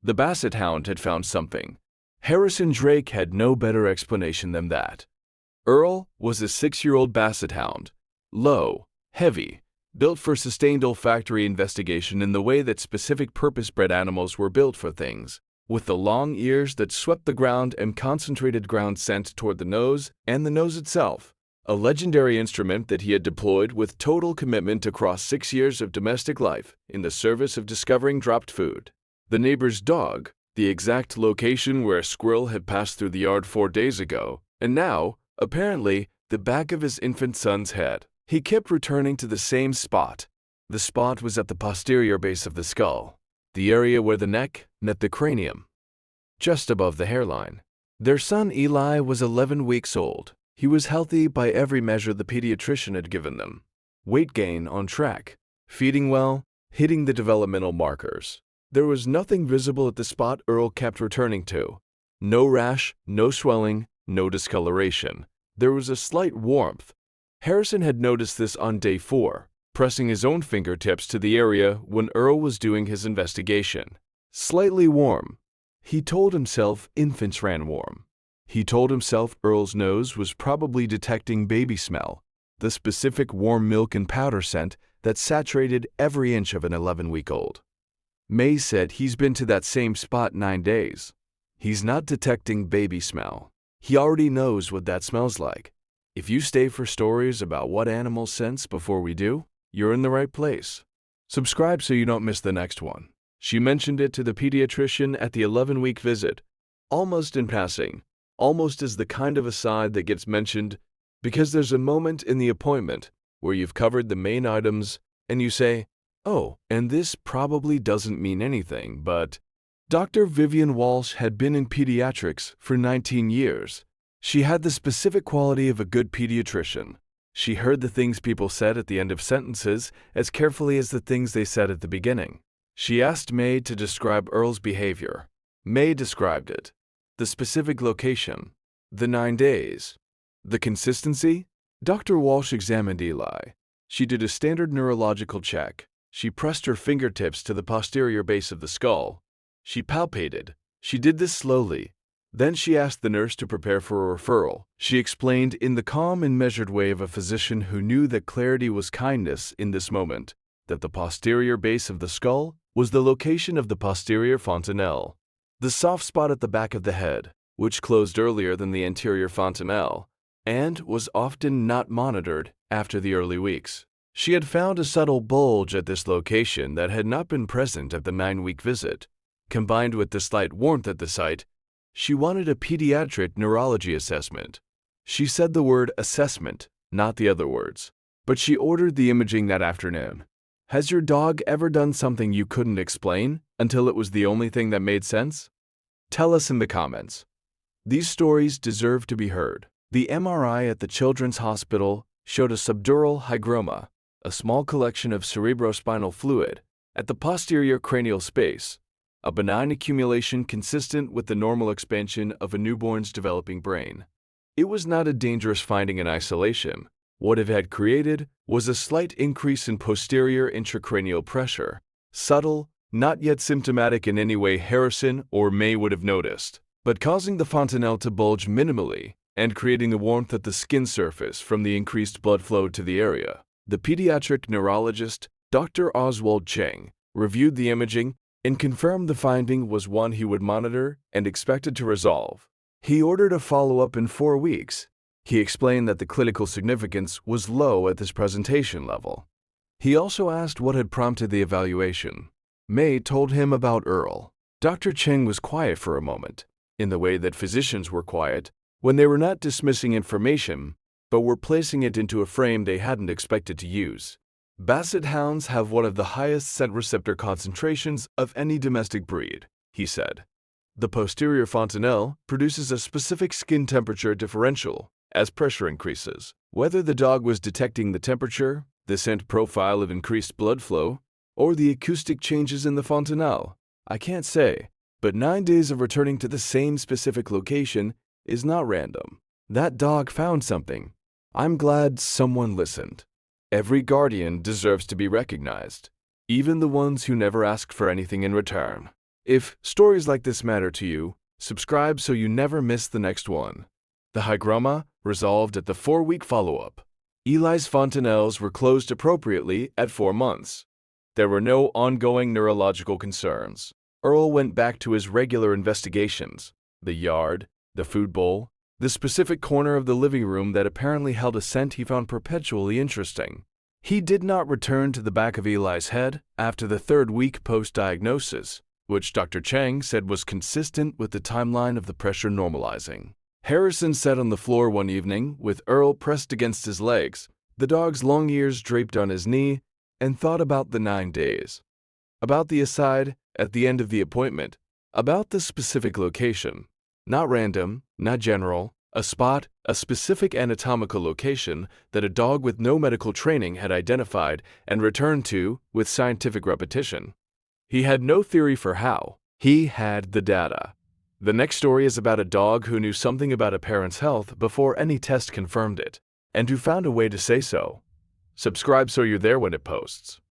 The Basset Hound had found something. Harrison Drake had no better explanation than that. Earl was a 6-year-old Basset Hound, low, heavy, built for sustained olfactory investigation in the way that specific purpose-bred animals were built for things, with the long ears that swept the ground and concentrated ground scent toward the nose and the nose itself, a legendary instrument that he had deployed with total commitment across 6 years of domestic life in the service of discovering dropped food. The neighbor's dog, the exact location where a squirrel had passed through the yard 4 days ago, and now, apparently, the back of his infant son's head. He kept returning to the same spot. The spot was at the posterior base of the skull, the area where the neck met the cranium, just above the hairline. Their son Eli was 11 weeks old. He was healthy by every measure the pediatrician had given them. Weight gain on track, feeding well, hitting the developmental markers. There was nothing visible at the spot Earl kept returning to. No rash, no swelling, no discoloration. There was a slight warmth. Harrison had noticed this on day 4, pressing his own fingertips to the area when Earl was doing his investigation. Slightly warm. He told himself infants ran warm. He told himself Earl's nose was probably detecting baby smell, the specific warm milk and powder scent that saturated every inch of an 11-week-old. May said he's been to that same spot 9 days. He's not detecting baby smell. He already knows what that smells like. If you stay for stories about what animals sense before we do, you're in the right place. Subscribe so you don't miss the next one. She mentioned it to the pediatrician at the 11-week visit, almost in passing, almost as the kind of aside that gets mentioned because there's a moment in the appointment where you've covered the main items and you say, "Oh, and this probably doesn't mean anything, but..." Dr. Vivian Walsh had been in pediatrics for 19 years. She had the specific quality of a good pediatrician. She heard the things people said at the end of sentences as carefully as the things they said at the beginning. She asked May to describe Earl's behavior. May described it. The specific location. The 9 days. The consistency? Dr. Walsh examined Eli. She did a standard neurological check. She pressed her fingertips to the posterior base of the skull. She palpated. She did this slowly. Then she asked the nurse to prepare for a referral. She explained in the calm and measured way of a physician who knew that clarity was kindness in this moment, that the posterior base of the skull was the location of the posterior fontanelle, the soft spot at the back of the head, which closed earlier than the anterior fontanelle, and was often not monitored after the early weeks. She had found a subtle bulge at this location that had not been present at the 9-week visit. Combined with the slight warmth at the site, she wanted a pediatric neurology assessment. She said the word assessment, not the other words, but she ordered the imaging that afternoon. Has your dog ever done something you couldn't explain until it was the only thing that made sense? Tell us in the comments. These stories deserve to be heard. The MRI at the Children's Hospital showed a subdural hygroma, a small collection of cerebrospinal fluid, at the posterior cranial space, a benign accumulation consistent with the normal expansion of a newborn's developing brain. It was not a dangerous finding in isolation. What it had created was a slight increase in posterior intracranial pressure, subtle, not yet symptomatic in any way Harrison or May would have noticed, but causing the fontanelle to bulge minimally and creating the warmth at the skin surface from the increased blood flow to the area. The pediatric neurologist, Dr. Oswald Cheng, reviewed the imaging and confirmed the finding was one he would monitor and expected to resolve. He ordered a follow-up in 4 weeks. He explained that the clinical significance was low at this presentation level. He also asked what had prompted the evaluation. May told him about Earl. Dr. Cheng was quiet for a moment, in the way that physicians were quiet when they were not dismissing information, but were placing it into a frame they hadn't expected to use. Basset Hounds have one of the highest scent receptor concentrations of any domestic breed, he said. The posterior fontanelle produces a specific skin temperature differential as pressure increases. Whether the dog was detecting the temperature, the scent profile of increased blood flow, or the acoustic changes in the fontanelle, I can't say, but 9 days of returning to the same specific location is not random. That dog found something. I'm glad someone listened. Every guardian deserves to be recognized, even the ones who never ask for anything in return. If stories like this matter to you, subscribe so you never miss the next one. The hygroma resolved at the 4-week follow-up. Eli's fontanelles were closed appropriately at 4 months. There were no ongoing neurological concerns. Earl went back to his regular investigations: the yard, the food bowl, the specific corner of the living room that apparently held a scent he found perpetually interesting. He did not return to the back of Eli's head after the 3rd week post-diagnosis, which Dr. Chang said was consistent with the timeline of the pressure normalizing. Harrison sat on the floor one evening with Earl pressed against his legs, the dog's long ears draped on his knee, and thought about the 9 days. About the aside at the end of the appointment, about the specific location. Not random, not general, a spot, a specific anatomical location that a dog with no medical training had identified and returned to with scientific repetition. He had no theory for how. He had the data. The next story is about a dog who knew something about a parent's health before any test confirmed it, and who found a way to say so. Subscribe so you're there when it posts.